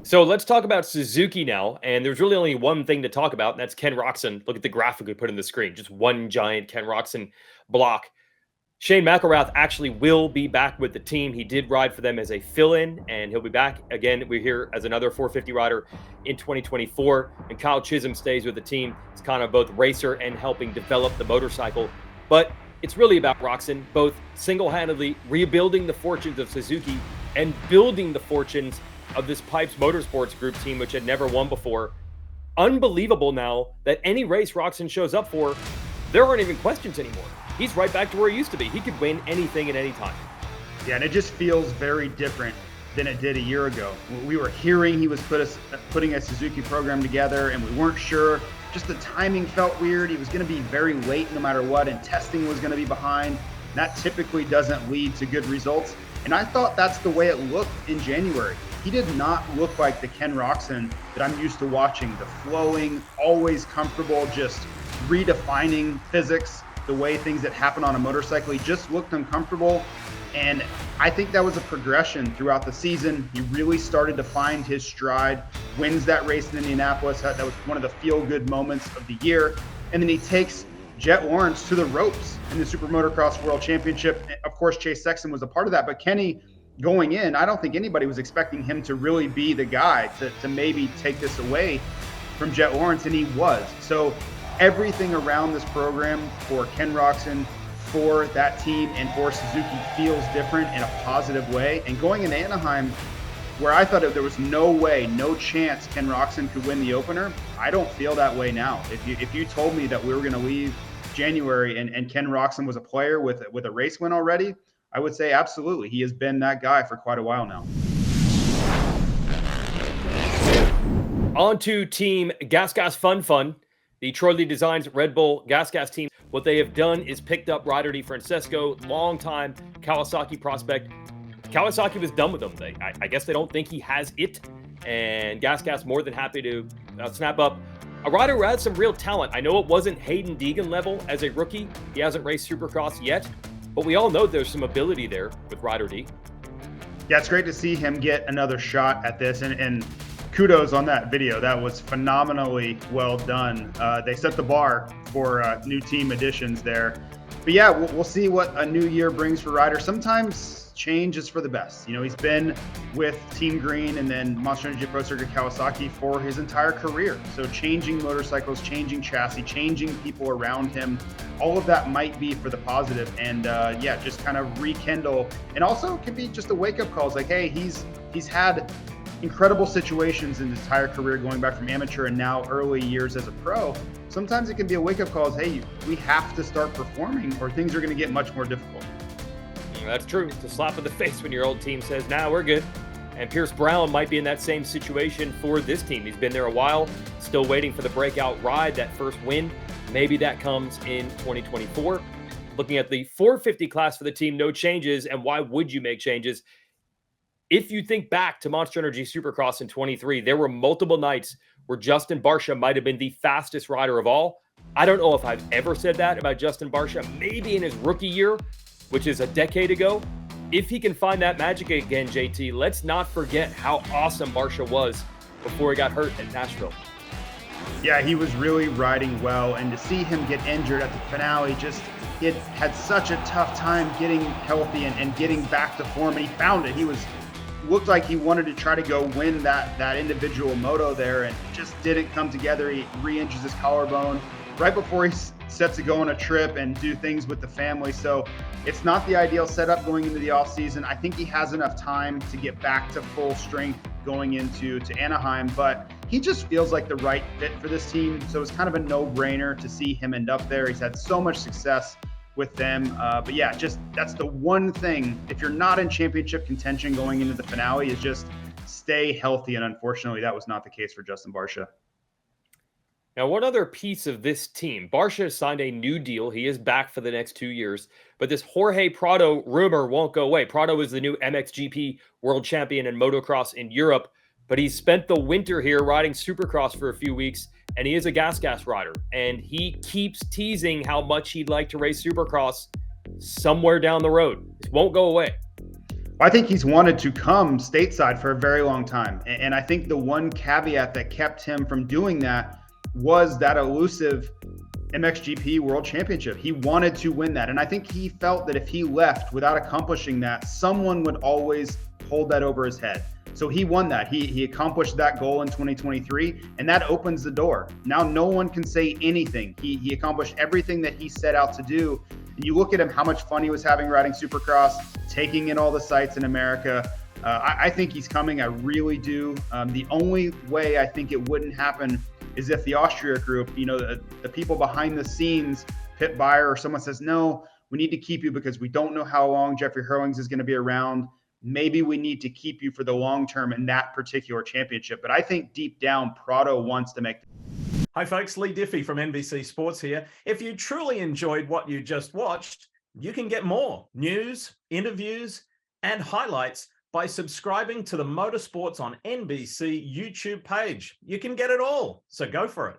So let's talk about Suzuki now. And there's really only one thing to talk about, and that's Ken Roczen. Look at the graphic we put in the screen. Just one giant Ken Roczen block. Shane McElrath actually will be back with the team. He did ride for them as a fill-in, and he'll be back again. We're here as another 450 rider in 2024. And Kyle Chisholm stays with the team. It's kind of both racer and helping develop the motorcycle. But it's really about Roczen, both single-handedly rebuilding the fortunes of Suzuki and building the fortunes of this Pipes Motorsports Group team, which had never won before. Unbelievable now that any race Roczen shows up for, there aren't even questions anymore. He's right back to where he used to be. He could win anything at any time. Yeah, and it just feels very different than it did a year ago. We were hearing he was putting a Suzuki program together, and we weren't sure. Just the timing felt weird. He was going to be very late no matter what, and testing was going to be behind. That typically doesn't lead to good results. And I thought that's the way it looked in January. He did not look like the Ken Roczen that I'm used to watching. The flowing, always comfortable, just redefining physics, the way things that happen on a motorcycle. He just looked uncomfortable. And I think that was a progression throughout the season. He really started to find his stride, wins that race in Indianapolis. That was one of the feel-good moments of the year. And then he takes Jet Lawrence to the ropes in the SuperMotocross World Championship. Of course, Chase Sexton was a part of that, but Kenny going in, I don't think anybody was expecting him to really be the guy to maybe take this away from Jet Lawrence, and he was. So everything around this program for Ken Roczen, for that team, and for Suzuki feels different in a positive way. And going into Anaheim, where I thought there was no way, no chance Ken Roczen could win the opener, I don't feel that way now. If you told me that we were going to leave January and Ken Roczen was a player with a race win already, I would say absolutely. He has been that guy for quite a while now. On to Team GASGAS Fun. The Troy Lee Designs Red Bull GASGAS team. What they have done is picked up Ryder DiFrancesco, longtime Kawasaki prospect. Kawasaki was done with him. I guess they don't think he has it. And GASGAS more than happy to snap up a rider who has some real talent. I know it wasn't Hayden Deegan level as a rookie. He hasn't raced Supercross yet. But we all know there's some ability there with Ryder D. Yeah, it's great to see him get another shot at this. And kudos on that video. That was phenomenally well done. They set the bar for new team additions there. But yeah, we'll see what a new year brings for Ryder. Sometimes change is for the best. You know, he's been with Team Green and then Monster Energy Pro Circuit Kawasaki for his entire career. So changing motorcycles, changing chassis, changing people around him, all of that might be for the positive. And yeah, just kind of rekindle. And also it can be just a wake-up call. It's like, hey, he's had incredible situations in his entire career, going back from amateur and now early years as a pro. Sometimes it can be a wake-up call. Is, hey, we have to start performing or things are going to get much more difficult. That's true. It's a slap in the face when your old team says, nah, we're good. And Pierce Brown might be in that same situation for this team. He's been there a while, still waiting for the breakout ride, that first win. Maybe that comes in 2024. Looking at the 450 class for the team, no changes. And why would you make changes? If you think back to Monster Energy Supercross in 23, there were multiple nights where Justin Barcia might have been the fastest rider of all. I don't know if I've ever said that about Justin Barcia. Maybe in his rookie year, which is a decade ago. If he can find that magic again, JT, let's not forget how awesome Barcia was before he got hurt at Nashville. Yeah, he was really riding well, and to see him get injured at the finale, he had such a tough time getting healthy and getting back to form, and he found it. Looked like he wanted to try to go win that individual moto there, and it just didn't come together. He re-injures his collarbone right before he sets to go on a trip and do things with the family. So it's not the ideal setup going into the offseason. I think he has enough time to get back to full strength going into Anaheim, but he just feels like the right fit for this team. So it's kind of a no-brainer to see him end up there. He's had so much success with them. But yeah, just that's the one thing. If you're not in championship contention going into the finale, is just stay healthy. And unfortunately, that was not the case for Justin Barcia. Now, one other piece of this team, Barcia signed a new deal. He is back for the next 2 years, but this Jorge Prado rumor won't go away. Prado is the new MXGP world champion in motocross in Europe, but he spent the winter here riding Supercross for a few weeks, and he is a GASGAS rider, and he keeps teasing how much he'd like to race Supercross somewhere down the road. It won't go away. I think he's wanted to come stateside for a very long time. And I think the one caveat that kept him from doing that was that elusive MXGP World Championship. He wanted to win that. And I think he felt that if he left without accomplishing that, someone would always hold that over his head. So he won that. He accomplished that goal in 2023, and that opens the door. Now no one can say anything. He accomplished everything that he set out to do. And you look at him, how much fun he was having riding Supercross, taking in all the sights in America. I think he's coming. I really do. The only way I think it wouldn't happen is if the Austria group, you know, the people behind the scenes, Pit Buyer or someone says, no, we need to keep you because we don't know how long Jeffrey Hurlings is going to be around. Maybe we need to keep you for the long term in that particular championship. But I think deep down, Prado wants to make. Hi, folks. Lee Diffie from NBC Sports here. If you truly enjoyed what you just watched, you can get more news, interviews, and highlights by subscribing to the Motorsports on NBC YouTube page. You can get it all, so go for it.